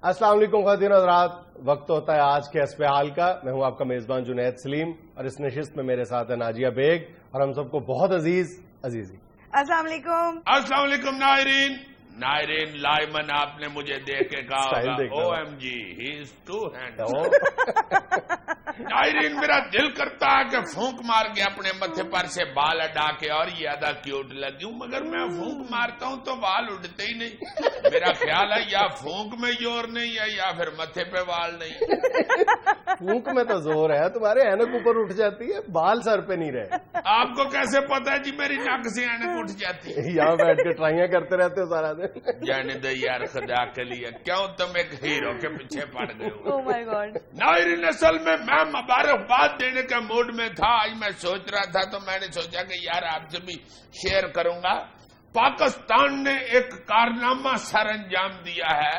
السلام علیکم خواتین حضرات، وقت ہوتا ہے آج کے حسب حال کا. میں ہوں آپ کا میزبان جنید سلیم اور اس نشست میں میرے ساتھ ہے ناجیہ بیگ اور ہم سب کو بہت عزیزی. السلام علیکم. السلام علیکم نائرین لائمن، آپ نے مجھے دیکھ کے کہا ہوگا OMG he is too hand. نائرین میرا دل کرتا ہے کہ پھونک مار کے اپنے متھے پر سے بال اڈا کے اور یہ زیادہ کیوٹ لگی ہوں، مگر میں پھونک مارتا ہوں تو بال اڑتے ہی نہیں. میرا خیال ہے یا پھونک میں زور نہیں ہے یا پھر متھے پہ بال نہیں. پھونک میں تو زور ہے، تمہارے اینک اوپر اٹھ جاتی ہے، بال سر پہ نہیں رہے. آپ کو کیسے پتا ہے جی میری ناک سے اینک اٹھ جاتی ہے؟ یہاں بیٹھ کے ٹرائیاں کرتے رہتے ہو سارا دن. جانے دے یار خدا کے لیے، کیوں تم ایک ہیرو کے پیچھے پڑ گئے ہو؟ Oh my God. نائرین اصل میں مبارکباد دینے کے موڈ میں تھا. آج میں سوچ رہا تھا تو میں نے سوچا کہ یار آپ سے بھی شیئر کروں گا. پاکستان نے ایک کارنامہ سر انجام دیا ہے،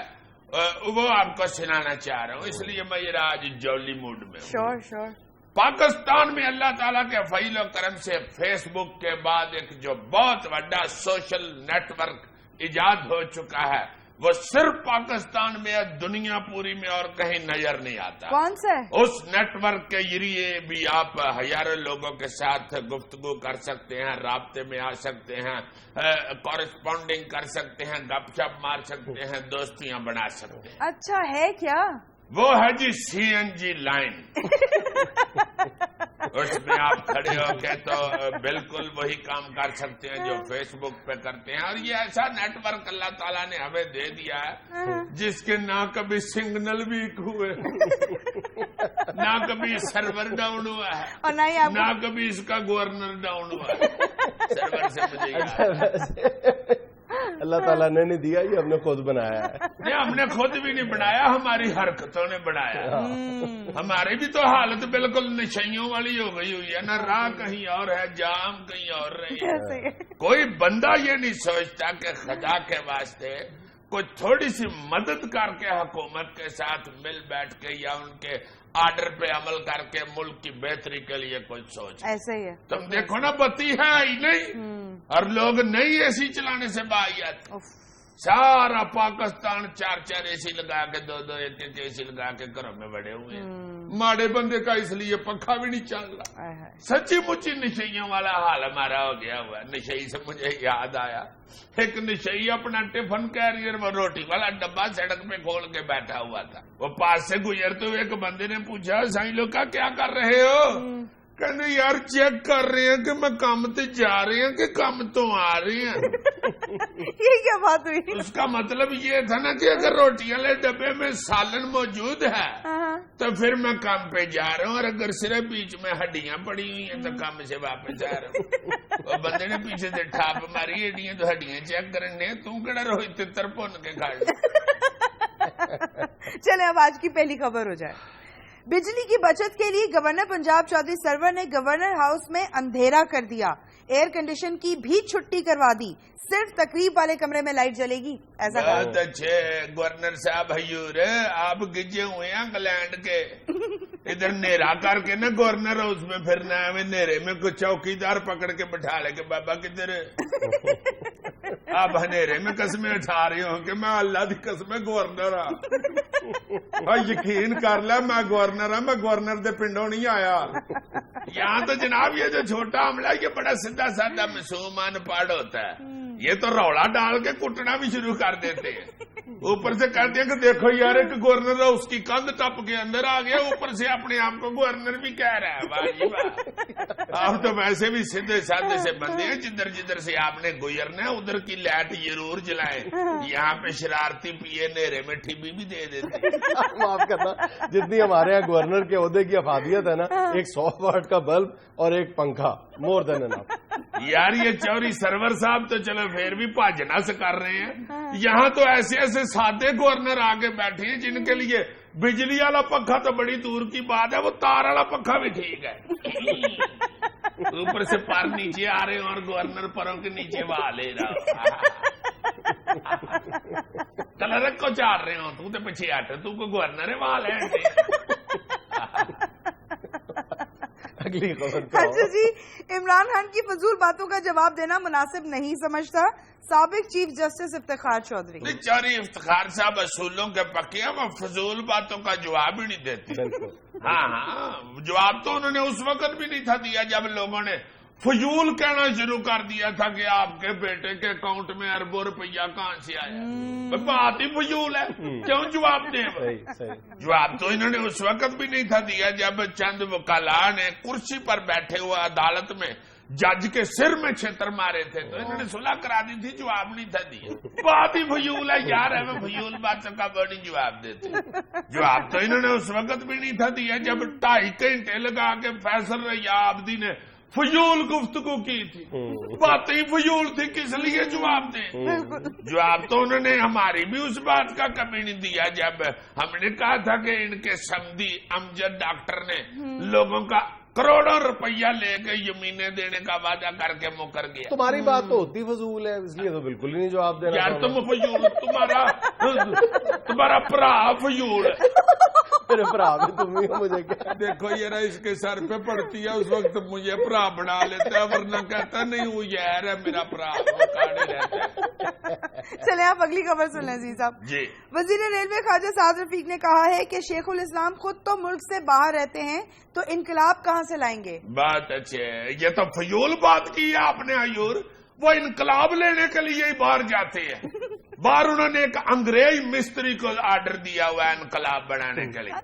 وہ آپ کو سنانا چاہ رہا ہوں، اس لیے میں یہ آج جولی موڈ میں ہوں. Sure. پاکستان میں اللہ تعالیٰ کے فضل و کرم سے فیس بک کے بعد ایک جو بہت بڑا سوشل نیٹ ورک ایجاد ہو چکا ہے، وہ صرف پاکستان میں ہے، دنیا پوری میں اور کہیں نظر نہیں آتا. کون سا ہے؟ اس نیٹ ورک کے ذریعے بھی آپ ہزاروں لوگوں کے ساتھ گفتگو کر سکتے ہیں، رابطے میں آ سکتے ہیں، کورسپونڈنگ کر سکتے ہیں، گپ شپ مار سکتے ہیں، دوستیاں بنا سکتے ہیں. اچھا ہے کیا؟ وہ ہے جی CNG لائن. اس میں آپ کھڑے ہو کے تو بالکل وہی کام کر سکتے ہیں جو فیس بک پہ کرتے ہیں. اور یہ ایسا نیٹ ورک اللہ تعالیٰ نے ہمیں دے دیا ہے جس کے نہ کبھی سگنل ویک ہوئے، نہ کبھی سرور ڈاؤن ہوا ہے، اور نہ کبھی اس کا گورنر ڈاؤن ہوا ہے. سرور سے مجھے یاد ہے. اللہ تعالیٰ نے نہیں دیا، یہ ہم نے خود بنایا ہے. نہیں، ہم نے خود بھی نہیں بنایا، ہماری حرکتوں نے بنایا. ہماری بھی تو حالت بالکل نشیوں والی ہو گئی ہوئی ہے، نہ راہ کہیں اور ہے، جام کہیں اور رہی ہے. کوئی بندہ یہ نہیں سوچتا کہ خدا کے واسطے کوئی تھوڑی سی مدد کر کے حکومت کے ساتھ مل بیٹھ کے یا ان کے آرڈر پہ عمل کر کے ملک کی بہتری کے لیے کوئی سوچ. ایسا ہی ہے. تم دیکھو نا، بتی ہے ہی نہیں اور لوگ نہیں AC چلانے سے باہر. سارا پاکستان 4 AC لگا کے 2 1 AC لگا کے گھروں میں بڑے ہوئے ہیں. ماڑے بندے کا اس لیے پنکھا بھی نہیں چل رہا. سچی مچی نشیوں والا حال ہمارا ہو گیا ہوا ہے. نشئی سے مجھے یاد آیا، ایک نشئی اپنا ٹفن کیریئر میں روٹی والا ڈبہ سڑک پہ کھول کے بیٹھا ہوا تھا. وہ پاس سے گزرتے ہوئے ایک بندے نے پوچھا، سائیں لوگ کیا کر رہے ہو؟ کہنے یار چیک کر رہے ہیں کہ میں کام تو جا رہے ہیں کہ کام تو آ رہے ہیں. یہ کیا بات ہوئی؟ اس کا مطلب یہ تھا نا کہ اگر روٹی والے ڈبے میں سالن موجود ہے تو پھر میں کام پہ جا رہا ہوں، اور اگر صرف بیچ میں ہڈیاں پڑی ہوئی ہیں تو کام سے واپس جا رہا ہوں. وہ بندے نے پیچھے سے ٹھاپ ماری، ہڈیاں تو ہڈیاں چیک کرنے، تم کہڑا روہت تتر پن کے کھا لے. چلے اب آج کی پہلی خبر ہو جائے. بجلی کی بچت کے لیے گورنر پنجاب چودھری سرور نے گورنر ہاؤس میں اندھیرا کر دیا، ایئر کنڈیشن کی بھی چھٹی کروا دی، صرف تقریب والے کمرے میں لائٹ جلے گی. ایسا بہت اچھے گورنر صاحب حضور، آپ گجے ہوئے ہیں انگلینڈ کے. ادھر نیرا کر کے نا گورنر ہاؤس میں پھرنا ہے، نیرے میں کوئی چوکیدار پکڑ کے بٹھا لے کہ بابا کدھر آپ ہنیرے میں قسمیں اٹھا رہے ہو کہ میں اللہ دی قسم گورنر ہاں. یقین کر لے میں گورنر ہاں، میں گورنر دے پنڈوں نہیں آیا. یہاں تو جناب یہ جو چھوٹا عملہ یہ بڑا سیدھا سادہ معصومان پاڑ ہوتا ہے، یہ تو روڑا ڈال کے کٹنا بھی شروع کر دیتے ہیں. اوپر سے کہتے ہیں کہ دیکھو یار ایک گورنر ہے، اس کی کندھ ٹپ کے اندر آ گیا، اوپر سے اپنے آپ کو گورنر بھی کہہ رہا ہے. واہ جی واہ، آپ تو ویسے بھی سیدھے سادے سے بندے ہیں، جدھر سے آپ نے گزرنا ہے ادھر کی لائٹ ضرور جلائیں. یہاں پہ شرارتی پیے نیرے میں ٹھبی بھی دے دیتے. معاف کرنا، جتنی ہمارے یہاں گورنر کے عہدے کی افادیت ہے نا، ایک 100 واٹ کا بلب اور ایک پنکھا، مور دین انف. یار یہ چوری سرور صاحب تو چلو پھر بھی بھاجنا سے کر رہے ہیں، یہاں تو ایسے ایسے سادے گورنر آگے بیٹھے ہیں جن کے لیے بجلی والا پنکھا تو بڑی دور کی بات ہے، وہ تار والا پنکھا بھی ٹھیک ہے. اوپر سے پر نیچے آ رہے ہیں اور گورنر پروں کے نیچے وہا لے رہا. کلر کو چار رہے ہو تو پیچھے ہٹ، تو کو گورنر ہے وہاں لے. اگلی خبر پہ اچھا جی، عمران خان کی فضول باتوں کا جواب دینا مناسب نہیں سمجھتا سابق چیف جسٹس افتخار چودھری. بیچاری افتخار صاحب اصولوں کے پکے ہیں، وہ فضول باتوں کا جواب ہی نہیں دیتی. ہاں جواب تو انہوں نے اس وقت بھی نہیں تھا دیا جب لوگوں نے فضول کہنا شروع کر دیا تھا کہ آپ کے بیٹے کے اکاؤنٹ میں اربوں روپیہ کہاں سے آیا. بات ہی فضول ہے، کیوں جواب دیں؟ جواب تو انہوں نے اس وقت بھی نہیں تھا دیا جب چند وکلاء نے کرسی پر بیٹھے ہوئے عدالت میں جج کے سر میں چھتر مارے تھے تو انہوں نے صلح کرا دی تھی، جواب نہیں تھا دیا. بات ہی فضول ہے یار، ہمیں فضول باتوں کا بڑی جواب دیتے. جواب تو انہوں نے اس وقت بھی نہیں تھا دیا جب 2.5 گھنٹے لگا کے فیصل ریا آبدی نے فضول گفتگو کی تھی. باتیں فضول تھی، کس لیے جواب دیں؟ جواب تو انہوں نے ہماری بھی اس بات کا کبھی نہیں دیا جب ہم نے کہا تھا کہ ان کے سمدھی امجد ڈاکٹر نے لوگوں کا کروڑوں روپیہ لے کے یمینیں دینے کا وعدہ کر کے مکر گیا. تمہاری بات تو ہوتی فضول ہے، اس لیے تو بالکل ہی نہیں جواب دینا. یار تم فضول، تمہارا برا فضول ہے. میرے برا بھی تم ہی ہو، مجھے کیا. دیکھو یہ اس کے سر پہ پڑتی ہے، اس وقت مجھے برا بنا لیتا ہے، ورنہ کہتا نہیں وہ یار ہے میرا برا، وہ کاڑے رہتا ہے. چلیں آپ اگلی خبر سن لیں عزیز صاحب. جی، وزیر ریلوے خواجہ سعد رفیق نے کہا ہے کہ شیخ الاسلام خود تو ملک سے باہر رہتے ہیں تو انقلاب کہاں سے لائیں گے. بات اچھے، یہ تو فضول بات کی ہے آپ نے حضور. وہ انقلاب لینے کے لیے ہی باہر جاتے ہیں. باہر انہوں نے ایک انگریز مستری کو آرڈر دیا ہوا ہے انقلاب بنانے کے لیے.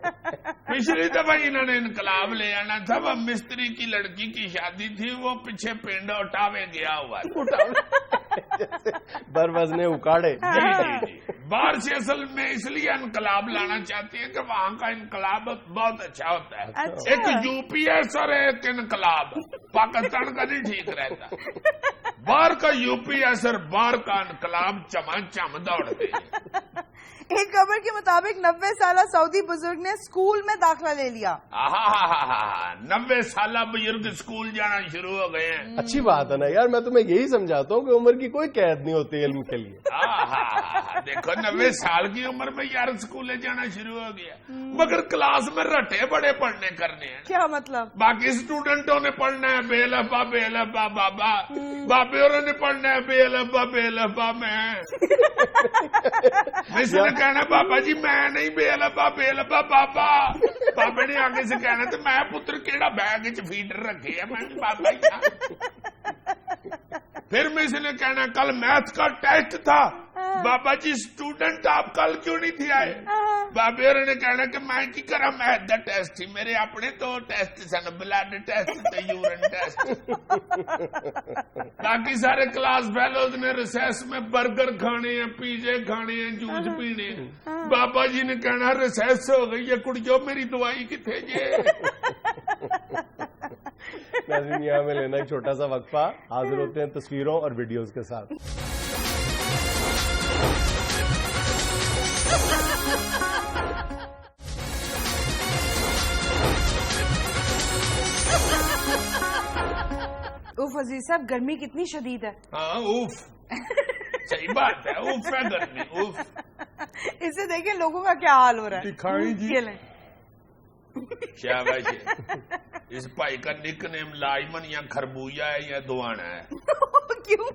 پچھلی دفعہ انہوں نے انقلاب لے آنا تھا، وہ مستری کی لڑکی کی شادی تھی، وہ پیچھے پنڈ اٹھاوے گیا ہوا بر وزنے اکاڑے. جی باہر سے اصل میں اس لیے انقلاب لانا چاہتے ہیں کہ وہاں کا انقلاب بہت اچھا ہوتا ہے. ایک یو پی ایس اور ایک انقلاب پاکستان کا نہیں ٹھیک رہتا. باہر کا یو پی ایس اور باہر کا انقلاب چم دوڑتے ہیں. ایک خبر کے مطابق 90 سالہ سعودی بزرگ نے اسکول میں داخلہ لے لیا. 90 سالہ بزرگ اسکول جانا شروع ہو گئے ہیں. اچھی بات ہے نا یار، میں تمہیں یہی سمجھاتا ہوں کہ عمر کی کوئی قید نہیں ہوتی علم کے لیے. دیکھو 90 سال کی عمر میں یار اسکول جانا شروع ہو گیا، مگر کلاس میں رٹے بڑے پڑھنے کرنے ہیں. کیا مطلب؟ باقی اسٹوڈنٹوں نے پڑھنا ہے بے لفا بے لفا بابا، بابے اور نے پڑھنا ہے بے لفا بے لفا. میں کہنا بابا جی میں نہیں بے لبا بے لبا بابا. بابا نے آگے سے کہنا تو میں پتر کیڑا بیگ چ فیڈر رکھے ہے میں بابا ہی. پھر میں نے کہنا کل میتھ کا ٹیسٹ تھا، بابا جی اسٹوڈنٹ آپ کل کیوں نہیں تھے آئے؟ بابے اور نے کہنا کہ میں کی کرا میتھ دا ٹیسٹ ہی، میرے اپنے تو ٹیسٹ سن، بلڈ ٹیسٹ تے یورین ٹیسٹ. باقی سارے کلاس فیلوز نے ریسیس میں برگر کھانے ہیں، پیزے کھانے ہیں، جوس پینے ہیں. بابا جی نے کہنا ریسیس ہو گئی ہے کڑیو میری دوائی کتنے جے. ناظرین یہاں میں لینا ایک چھوٹا سا وقفہ، حاضر ہوتے ہیں تصویروں اور ویڈیوز کے ساتھ. اوف عزیز صاحب گرمی کتنی شدید ہے. ہاں اوف صحیح بات ہے، اوف ہے گرمی اوف. اسے دیکھیں لوگوں کا کیا حال ہو رہا ہے. دکھائیں جی. یہ لیں. شاباش. اس بھائی کا نک نیم لائمن یا خربوزہ ہے یا دوانا ہے. کیوں؟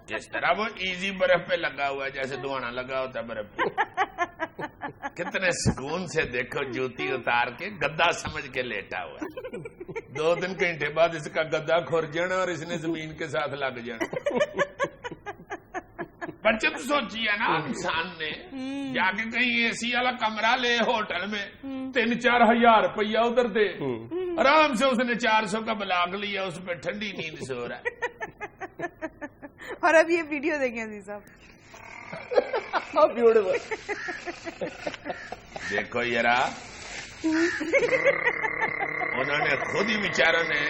جس طرح وہ ایزی برف پہ لگا ہوا ہے جیسے دوانا لگا ہوتا ہے برف پہ. کتنے سکون سے دیکھو جوتی اتار کے گدا سمجھ کے لیٹا ہوا ہے. 2-3 گھنٹے بعد اس کا گدا کھر جانا اور اس نے زمین کے ساتھ لگ جانا. بچت سوچی ہے نا انسان نے، جا کے کہیں اے سی والا کمرہ لے ہوٹل میں 3-4 ہزار روپیہ ادھر دے، آرام سے اس نے 400 کا بلاک لیا، اس پہ ٹھنڈی نیند سو رہا ہے. اور اب یہ ویڈیو دیکھیں عزیز صاحب. دیکھو یارا انہوں نے خود ہی بیچاروں نے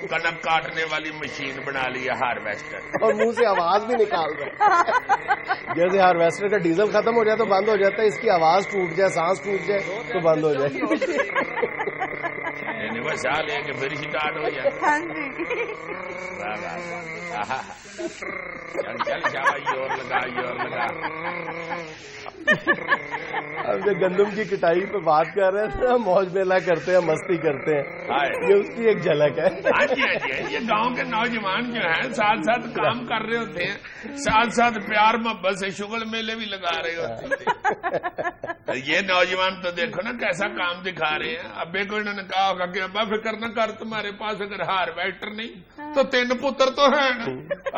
کنک کاٹنے والی مشین بنا لی ہے ہارویسٹر، اور منہ سے آواز بھی نکال رہے. جیسے ہارویسٹر کا ڈیزل ختم ہو جائے تو بند ہو جاتا ہے، اس کی آواز ٹوٹ جائے، سانس ٹوٹ جائے تو بند ہو جائے. یعنی وہ سا لے کے پھر اسٹارٹ ہو جائے. ہاں جی. چل شاباش اور لگا. اب جو گندم کی کٹائی پہ بات کر رہے ہیں نا، موج میلہ کرتے ہیں، مستی کرتے ہیں، یہ اس کی ایک جھلک ہے. ہاں جی ہاں جی، یہ گاؤں کے نوجوان جو ہیں ساتھ ساتھ کام کر رہے ہوتے ہیں، ساتھ ساتھ پیار محبت سے شغل میلے بھی لگا رہے ہوتے ہیں. یہ نوجوان تو دیکھو نا کیسا کام دکھا رہے ہیں. ابے کو انہوں نے کہا ہوگا کہ ابا فکر نہ کر، تمہارے پاس اگر ہارویسٹر نہیں تو 3 پتر تو ہیں نا،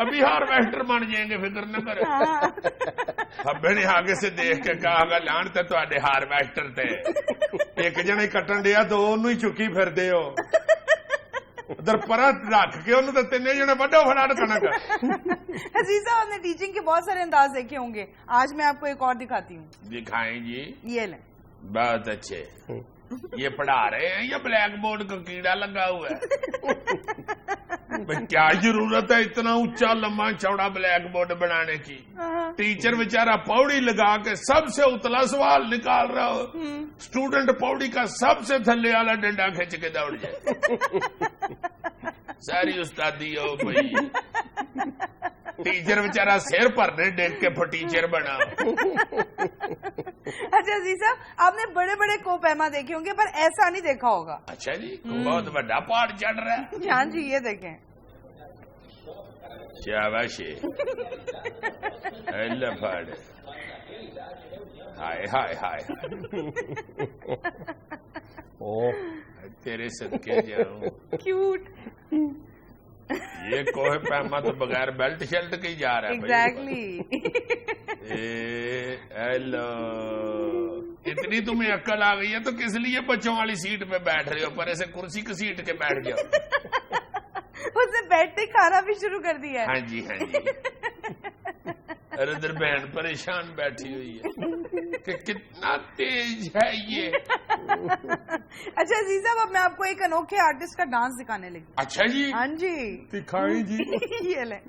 ابھی ہارویسٹر بن جائیں گے، فکر نہ کرے. ابے نے آگے سے دیکھ کے کہا گا لان تے تواڈے ہارویسٹر تے ایک جنے کٹن دیا تو انہوں ہی چکی پھر دے ہو ادھر پرت رکھ کے انہوں تے 3 جنے بڑا فڑاٹ کنک. عزیزہ آپ نے ٹیچنگ کے بہت سارے انداز دیکھے ہوں گے، آج میں آپ کو ایک اور دکھاتی ہوں. دکھائیں جی. یہ لیں. بہت اچھے. یہ پڑھا رہے ہیں یا بلیک بورڈ کا کیڑا لگا ہوا ہے؟ کیا ضرورت ہے اتنا اونچا لمبا چوڑا بلیک بورڈ بنانے کی؟ ٹیچر بیچارہ پوڑی لگا کے سب سے اتلا سوال نکال رہا ہو، اسٹوڈنٹ پوڑی کا سب سے تھلے والا ڈنڈا کھینچ کے دوڑ جائے. ساری استادی ہو بھائی. ٹیچر بیچارہ سر بھرنے ڈیگ کے ٹیچر بنا. اچھا عزیز صاحب، آپ نے بڑے بڑے کو پیما دیکھے ہوں گے پر ایسا نہیں دیکھا ہوگا. اچھا جی، بہت بڑا پہاڑ چڑھ رہا ہے. ہاں جی، یہ دیکھیں. شاباش. پہاڑ ہائے ہائے ہائے تیرے صدقے جاؤں. کیوٹ. یہ کوہ پیما تو بغیر بیلٹ شیلٹ کے ہی جا رہا ہے. ایگزیکٹلی. ہیلو، اتنی تمہیں عقل آ گئی ہے تو کس لیے بچوں والی سیٹ پہ بیٹھ رہے ہو؟ پر ایسے کرسی کی سیٹ کے بیٹھ جاؤ. اس نے بیٹھتے کھانا بھی شروع کر دیا. ہاں جی ہاں جی. ارے ادھر بہن پریشان بیٹھی ہوئی ہے کہ کتنا تیز ہے یہ. اچھا عزیز صاحب، اب میں آپ کو ایک انوکھے آرٹسٹ کا ڈانس دکھانے لگی. اچھا جی، ہاں جی دکھائیں جی. یہ لیں.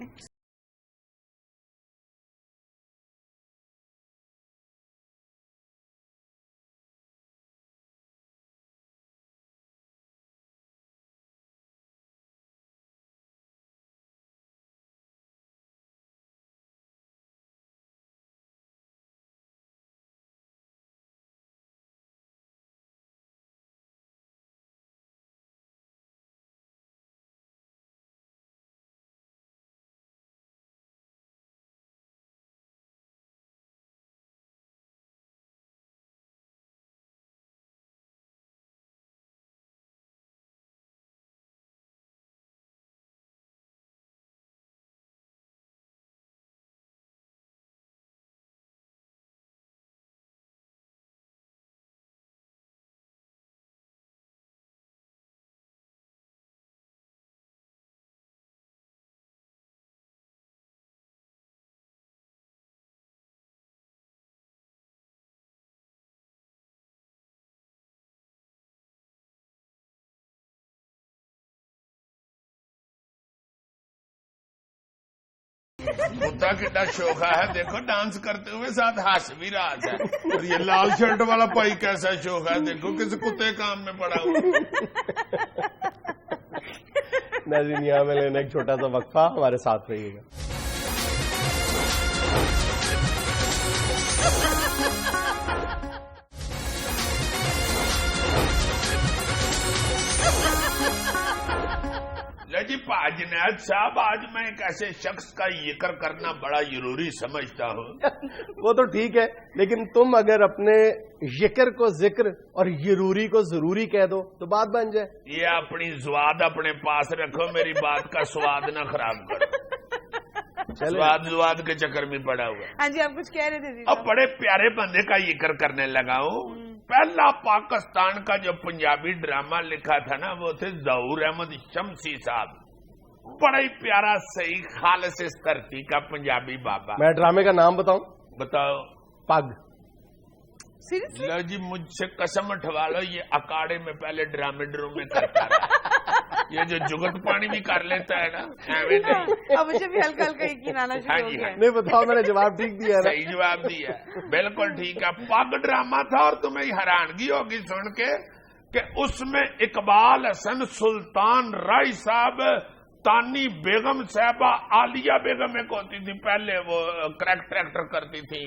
کتا کتنا شوخا ہے، دیکھو ڈانس کرتے ہوئے ساتھ ہنس بھی رہا ہے. اور یہ لال شرٹ والا پائی کیسا شوخا ہے، دیکھو کس کتے کام میں پڑا ہوا. ناظرین، یہاں میں لینا ایک چھوٹا سا وقفہ، ہمارے ساتھ رہیے گا. جی جنید صاحب، آج میں ایک ایسے شخص کا ذکر کرنا بڑا ضروری سمجھتا ہوں. وہ تو ٹھیک ہے، لیکن تم اگر اپنے ذکر کو ذکر اور ضروری کو ضروری کہہ دو تو بات بن جائے. یہ اپنی زواد اپنے پاس رکھو، میری بات کا سواد نہ خراب کرو. زواد کے چکر میں پڑا ہوا. ہاں جی، آپ کچھ کہہ رہے تھے. اب بڑے پیارے بندے کا ذکر کرنے لگا ہوں. پہلا پاکستان کا جو پنجابی ڈرامہ لکھا تھا نا، وہ تھے ظہور احمد شمسی صاحب. بڑا ہی پیارا صحیح خالص اس دھرتی کا پنجابی بابا. میں ڈرامے کا نام بتاؤں؟ بتاؤ. پگ. لو جی، مجھ سے قسم اٹھوا لو، یہ اکاڑے میں پہلے ڈرامے کرتا رہا. یہ جو جگت پانی بھی کر لیتا ہے نا، اب مجھے بھی ہلکا ہلکا یقین آنا شروع ہو گیا. نہیں بتاؤ، میں نے جواب ٹھیک دیا. صحیح جواب دیا، بالکل ٹھیک ہے. پگ ڈرامہ تھا، اور تمہیں حیرانگی ہوگی سن کے کہ اس میں اقبال حسن، سلطان رائی صاحب، تانی بیگم صاحبہ، عالیہ بیگم ایک ہوتی تھی پہلے، وہ کریکٹر کرتی تھی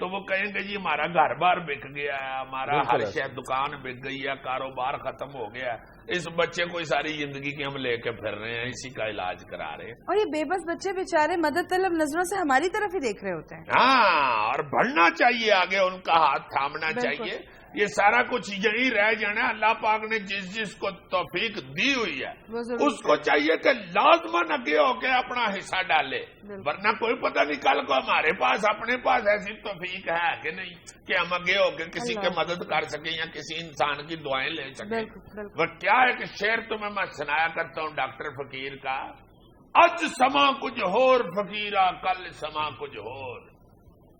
تو وہ کہیں گے جی ہمارا گھر بار بک گیا ہے, ہمارا ہر شے دکان بک گئی ہے, کاروبار ختم ہو گیا ہے, اس بچے کو ساری زندگی کی ہم لے کے پھر رہے ہیں, اسی کا علاج کرا رہے ہیں. اور یہ بے بس بچے بیچارے مدد طلب نظروں سے ہماری طرف ہی دیکھ رہے ہوتے ہیں. ہاں, اور بڑھنا چاہیے آگے, ان کا ہاتھ تھامنا چاہیے. یہ سارا کچھ یہی رہ جانا ہے. اللہ پاک نے جس جس کو توفیق دی ہوئی ہے اس کو چاہیے کہ لازماً آگے ہو کے اپنا حصہ ڈالے, ورنہ کوئی پتہ نہیں کل کو ہمارے پاس اپنے پاس ایسی توفیق ہے کہ نہیں کہ ہم آگے ہو کے کسی کی مدد کر سکیں یا کسی انسان کی دعائیں لے سکیں. وہ کیا ہے کہ شعر تمہیں میں سنایا کرتا ہوں ڈاکٹر فقیر کا, اج سما کچھ ہور فقیرا کل سما کچھ ہور,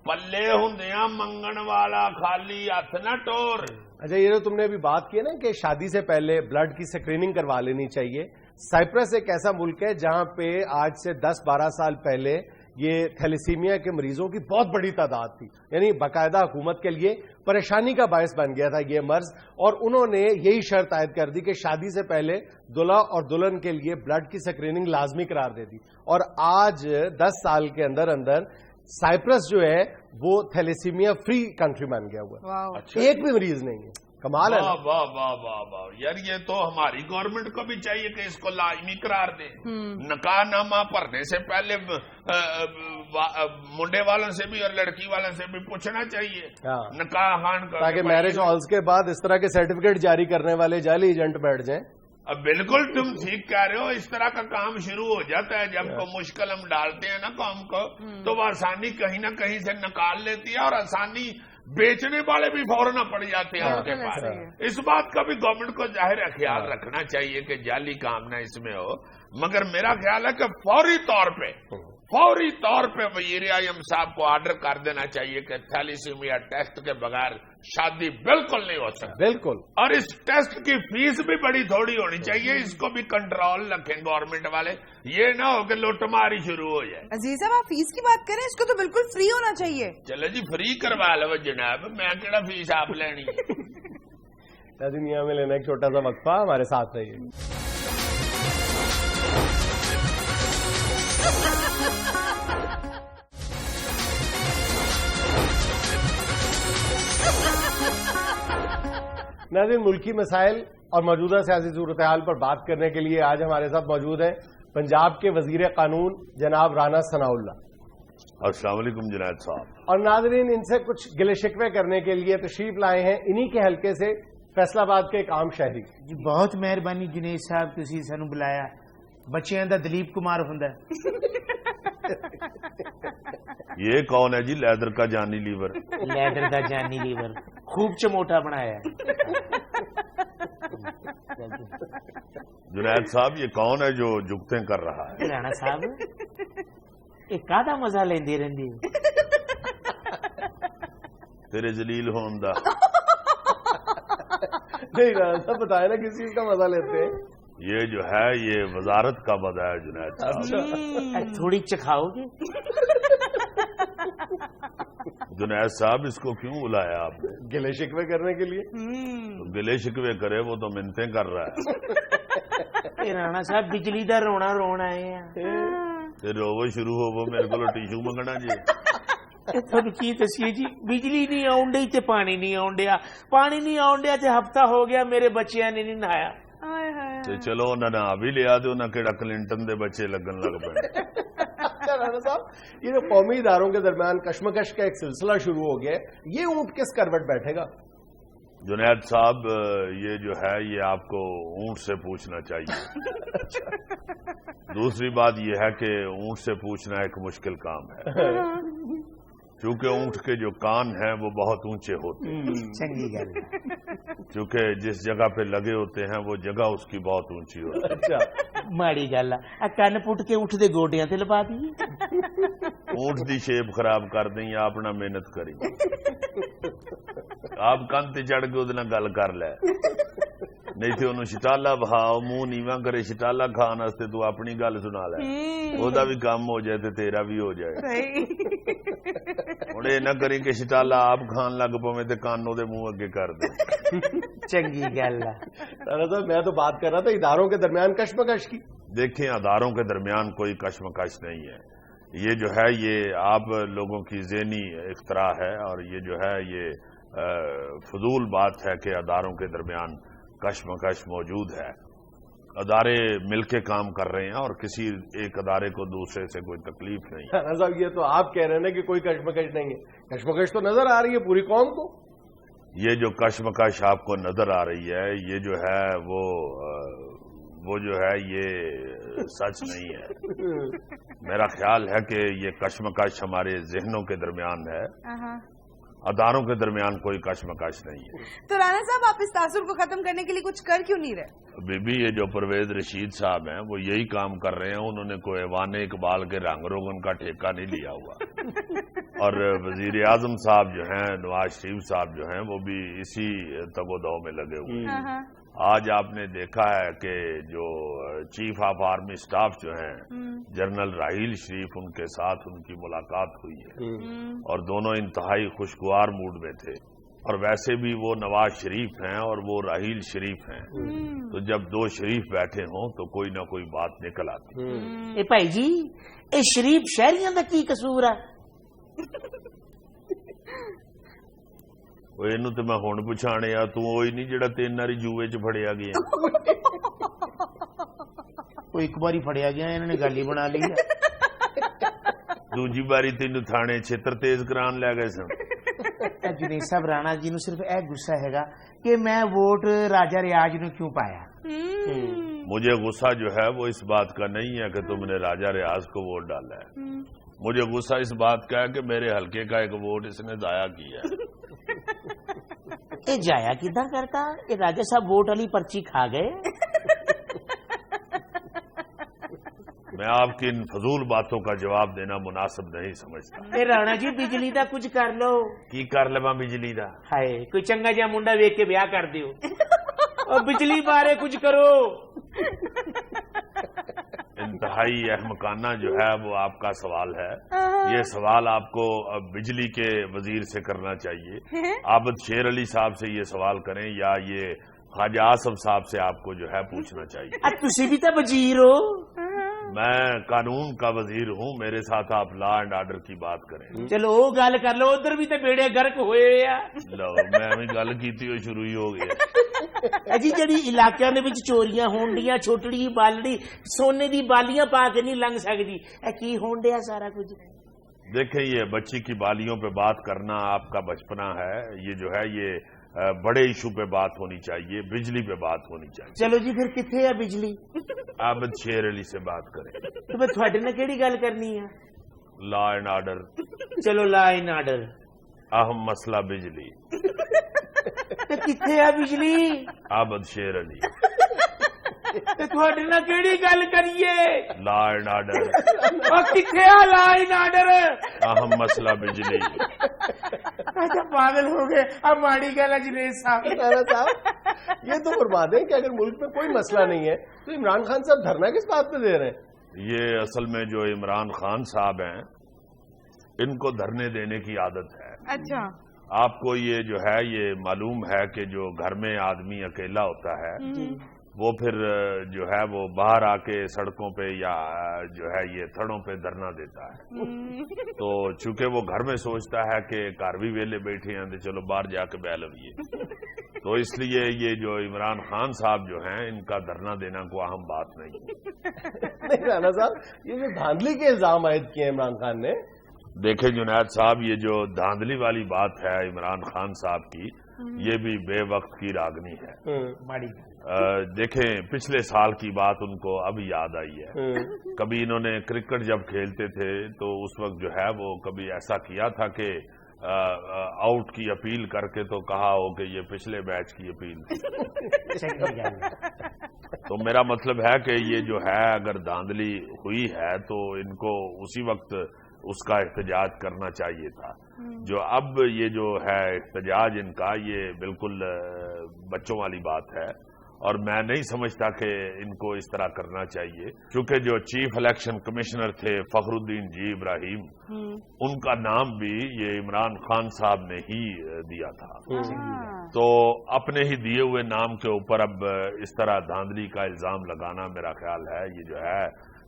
پلے ہندیاں منگن والا خالی ہاتھ نہ ٹور. اچھا, یہ جو تم نے ابھی بات کی نا کہ شادی سے پہلے بلڈ کی اسکریننگ کروا لینی چاہیے, سائپرس ایک ایسا ملک ہے جہاں پہ آج سے 10-12 سال پہلے یہ تھیلیسیمیا کے مریضوں کی بہت بڑی تعداد تھی, یعنی باقاعدہ حکومت کے لیے پریشانی کا باعث بن گیا تھا یہ مرض, اور انہوں نے یہی شرط عائد کر دی کہ شادی سے پہلے دلہا اور دلہن کے لیے بلڈ کی اسکریننگ لازمی قرار دے دی. اور آج 10 سال کے اندر اندر سائپرس جو ہے وہ تھیلیسیمیا فری کنٹری بن گیا ہوا ہے, ایک بھی مریض نہیں ہے. کمال ہے. واہ واہ واہ واہ یار, یہ تو ہماری گورنمنٹ کو بھی چاہیے کہ اس کو لازمی قرار دے. نکاح نامہ پڑھنے سے پہلے منڈے والوں سے بھی اور لڑکی والوں سے بھی پوچھنا چاہیے نکاح خان کا, تاکہ میرج ہالز کے بعد اس طرح کے سرٹیفکیٹ جاری کرنے والے جعلی ایجنٹ بیٹھ جائیں. اب بالکل تم ٹھیک کہہ رہے ہو, اس طرح کا کام شروع ہو جاتا ہے. جب کو مشکل ہم ڈالتے ہیں نا کام کو, تو وہ آسانی کہیں نہ کہیں سے نکال لیتی ہے, اور آسانی بیچنے والے بھی فوراً پڑ جاتے ہیں ان کے پاس. اس بات کا بھی گورنمنٹ کو ظاہر ہے خیال رکھنا چاہیے کہ جعلی کام نہ اس میں ہو, مگر میرا خیال ہے کہ فوری طور پہ وزیر اعظم صاحب کو آرڈر کر دینا چاہیے کہ تھیلیسیمیا ٹیسٹ کے بغیر شادی بالکل نہیں ہو سکتی. بالکل. اور اس ٹیسٹ کی فیس بھی بڑی تھوڑی ہونی چاہیے, اس کو بھی کنٹرول رکھیں گورنمنٹ والے, یہ نہ ہو کہ لوٹ ماری شروع ہو جائے. عزیز صاحب, آپ فیس کی بات کریں, اس کو تو بالکل فری ہونا چاہیے. چلے جی فری کروا لو جناب, میں کہڑا فیس آپ لینی. دنیا میں لینا ایک چھوٹا سا وقفہ, ہمارے ساتھ رہیے. ناظرین, ملکی مسائل اور موجودہ سیاسی صورتحال پر بات کرنے کے لیے آج ہمارے ساتھ موجود ہیں پنجاب کے وزیر قانون جناب رانا ثناء اللہ. السلام علیکم جنید صاحب. اور ناظرین, ان سے کچھ گلے شکوے کرنے کے لیے تشریف لائے ہیں انہی کے حلقے سے فیصل آباد کے ایک عام شہری. جی بہت مہربانی جنید صاحب, تسی سانو بلایا. بچیاں دا دلیپ کمار ہوندا ہے. یہ کون ہے جی لیدر کا جانی لیور؟ لیدر دا جانی لیور خوب چموٹا بنایا ہے. جنید صاحب, یہ کون ہے جو جگتیں کر رہا ہے؟ رانا صاحب, ایک کادا مزہ لیندی رہندی تیرے ذلیل ہون دا. نہیں رانا صاحب, بتائے نا کس چیز کا مزہ لیتے ہیں. یہ جو ہے یہ وزارت کا مزہ ہے جنید صاحب. تھوڑی چکھاؤ گے؟ جنید صاحب, اس کو کیوں بلایا آپ نے؟ گلے شکوے کرنے کے لیے. گلے شکوے کرے, وہ تو منتیں کر رہا ہے. رانا صاحب, بجلی دا رونا رونا ہے. روو شروع ہو, میرے کو ٹیشو منگنا جی. تھوڑی کی دسیے جی, بجلی نہیں آن ڈی تے پانی نہیں آن ڈیا, پانی نہیں آن ڈیا تے ہفتہ ہو گیا میرے بچیاں نے نہیں نہایا. چلو نہ بھی لیا دو, نہ کیڑا کلنٹن دے بچے لگن لگ پے. رانا صاحب, یہ جو قومی اداروں کے درمیان کشمکش کا ایک سلسلہ شروع ہو گیا ہے, یہ اونٹ کس کروٹ بیٹھے گا؟ جنید صاحب, یہ جو ہے یہ آپ کو اونٹ سے پوچھنا چاہیے. دوسری بات یہ ہے کہ اونٹ سے پوچھنا ایک مشکل کام ہے, چونکہ اونٹ کے جو کان ہیں وہ بہت اونچے ہوتے ہیں. چونکہ جس جگہ پہ لگے ہوتے ہیں وہ جگہ اس کی بہت اونچی ہوتی ہے. اچھا, ماڑی گل ہے. کن پٹ کے اونٹ دے گوڈیاں تے لبا دیے. اونٹ دی شیپ خراب کر دیں, آپ نہ محنت کری. آپ کن تے چڑھ کے وہ گل کر لے, نہیں تو انہوں شٹالا بہاؤ, منہ نیواں کرے شٹالا کھان واسطے, تو اپنی گل سنا لے, وہ بھی کام ہو جائے تے تیرا بھی ہو جائے. ہوں یہ نہ کریں کہ شٹالا آپ کھان لگ پویں تے کان وہ منہ اگے کر دے. چنگی گل ہے. صاحب, میں تو بات کر رہا تھا اداروں کے درمیان کشمکش کی. دیکھیں, اداروں کے درمیان کوئی کشمکش نہیں ہے. یہ جو ہے یہ آپ لوگوں کی ذہنی اختراع ہے، اور یہ جو ہے یہ فضول بات ہے کہ اداروں کے درمیان کشمکش موجود ہے. ادارے مل کے کام کر رہے ہیں اور کسی ایک ادارے کو دوسرے سے کوئی تکلیف نہیں ہے. صاحب یہ تو آپ کہہ رہے ہیں نا کہ کوئی کشمکش نہیں ہے، کشمکش تو نظر آ رہی ہے پوری قوم کو. یہ جو کشمکش آپ کو نظر آ رہی ہے یہ جو ہے وہ جو ہے یہ سچ نہیں ہے. میرا خیال ہے کہ یہ کشمکش ہمارے ذہنوں کے درمیان ہے، اداروں کے درمیان کوئی کشمکش نہیں ہے. تو رانا صاحب آپ اس تاثر کو ختم کرنے کے لیے کچھ کر کیوں نہیں رہے؟ بی یہ جو پرویز رشید صاحب ہیں وہ یہی کام کر رہے ہیں. انہوں نے کوئی ایوان اقبال کے رنگ روگن کا ٹھیکہ نہیں لیا ہوا. اور وزیر اعظم صاحب جو ہیں، نواز شریف صاحب جو ہیں، وہ بھی اسی تگ و دو میں لگے ہوئے ہیں. آج آپ نے دیکھا ہے کہ جو چیف آف آرمی اسٹاف جو ہیں جنرل راحیل شریف، ان کے ساتھ ان کی ملاقات ہوئی ہے اور دونوں انتہائی خوشگوار موڈ میں تھے. اور ویسے بھی وہ نواز شریف ہیں اور وہ راحیل شریف ہیں، تو جب دو شریف بیٹھے ہوں تو کوئی نہ کوئی بات نکل آتی. اے بھائی جی اے شریف شہریاں دا کی قصور ہے؟ اینو تو میں ہن پچھاڑیا، تو وہی نہیں جڑا 3 ناری جوئے چ پھڑیا گیا. وہ ایک باری پھڑیا گیا، انہوں نے گل ہی بنا لی. دوجی باری تینوں تھانے چھتر تیز کران لے گئے سن. جنید صاحب رانا جی نو صرف اے غصہ ہے گا کہ میں ووٹ راجا ریاض نو کیوں پایا. مجھے غصہ جو ہے وہ اس بات کا نہیں ہے کہ تم نے راجا ریاض کو ووٹ ڈالا ہے. مجھے غصہ اس بات کا ہے کہ میرے حلقے کا ایک ووٹ اس نے ضائع کیا ہے. اے جایا کدھر کرتا؟ یہ راجا صاحب ووٹ والی پرچی کھا گئے. میں آپ کی ان فضول باتوں کا جواب دینا مناسب نہیں سمجھتا. اے رانا جی بجلی دا کچھ کر لو. کی کر لواں بجلی دا؟ ہائے کوئی چنگا جہا منڈا ویک کے بیاہ کر دیو اور بجلی بارے کچھ کرو. انتہائی احمقانہ جو ہے وہ آپ کا سوال ہے. یہ سوال آپ کو بجلی کے وزیر سے کرنا چاہیے. عابد شیر علی صاحب سے یہ سوال کریں یا یہ خواجہ آصف صاحب سے آپ کو جو ہے پوچھنا چاہیے. تسی بھی تو وزیر ہو. میں قانون کا وزیر ہوں، میرے ساتھ آپ لا اینڈ آرڈر کی بات کریں. چلو وہ گل کر لو، ادھر بھی تو بیڑے گرک ہوئے آ. لو میں گل کیتی ہوئی شروع ہی ہو گیا. جی جڑی علاقے دے وچ چوریاں ہون ڈیاں، چھوٹڑی بالڑی سونے دی بالیاں پا کے نہیں لنگ سکدی، اے کی ہون ڈیا سارا کچھ؟ دیکھیں یہ بچی کی بالیوں پہ بات کرنا آپ کا بچپنا ہے. یہ جو ہے یہ بڑے ایشو پہ بات ہونی چاہیے، بجلی پہ بات ہونی چاہیے. چلو جی پھر کتنے ہے بجلی؟ عابد شیر علی سے بات کریں. تو میں تھوڑے نے کیڑی گل کرنی ہے؟ Law and order. چلو لا اینڈ آرڈر. اہم مسئلہ بجلی. کتنے ہے بجلی؟ عابد شیر علی. تھوڑے نہ کیڑی گل کریے؟ Law and order. اور کتنے ہے لا اینڈ آرڈر؟ اہم مسئلہ بجلی. اچھا پاگل ہو گئے. اب ماڑی گل ہے جنید صاحب یہ تو فرما دیں کہ اگر ملک میں کوئی مسئلہ نہیں ہے تو عمران خان صاحب دھرنا کس بات پہ دے رہے ہیں؟ یہ اصل میں جو عمران خان صاحب ہیں ان کو دھرنے دینے کی عادت ہے. اچھا آپ کو یہ جو ہے یہ معلوم ہے کہ جو گھر میں آدمی اکیلا ہوتا ہے وہ پھر جو ہے وہ باہر آ کے سڑکوں پہ یا جو ہے یہ تھڑوں پہ دھرنا دیتا ہے. تو چونکہ وہ گھر میں سوچتا ہے کہ گھر بھی ویلے بیٹھے ہیں تو چلو باہر جا کے بہ لویے، تو اس لیے یہ جو عمران خان صاحب جو ہیں ان کا دھرنا دینا کوئی اہم بات نہیں. رانا صاحب یہ جو دھاندلی کے الزام عائد کیے عمران خان نے. دیکھیں جنید صاحب یہ جو دھاندلی والی بات ہے عمران خان صاحب کی یہ بھی بے وقت کی راگنی ہے. دیکھیں پچھلے سال کی بات ان کو اب یاد آئی ہے. کبھی انہوں نے کرکٹ جب کھیلتے تھے تو اس وقت جو ہے وہ کبھی ایسا کیا تھا کہ آؤٹ کی اپیل کر کے تو کہا ہو کہ یہ پچھلے میچ کی اپیل تھی. تو میرا مطلب ہے کہ یہ جو ہے اگر دھاندلی ہوئی ہے تو ان کو اسی وقت اس کا احتجاج کرنا چاہیے تھا. جو اب یہ جو ہے احتجاج ان کا یہ بالکل بچوں والی بات ہے اور میں نہیں سمجھتا کہ ان کو اس طرح کرنا چاہیے، کیونکہ جو چیف الیکشن کمشنر تھے فخر الدین جی ابراہیم ان کا نام بھی یہ عمران خان صاحب نے ہی دیا تھا. تو اپنے ہی دیے ہوئے نام کے اوپر اب اس طرح دھاندلی کا الزام لگانا میرا خیال ہے یہ جو ہے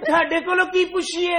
ਤੁਹਾਡੇ ਕੋਲੋਂ ਕੀ ਪੁੱਛੀਏ?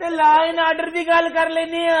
ਤੇ ਲਾ ਐਂਡ ਆਰਡਰ ਦੀ ਗੱਲ ਕਰ ਲੈਨੇ ਆ।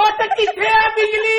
ਉਹ ਤਾਂ ਕਿੱਥੇ ਆ ਬਿਜਲੀ?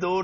2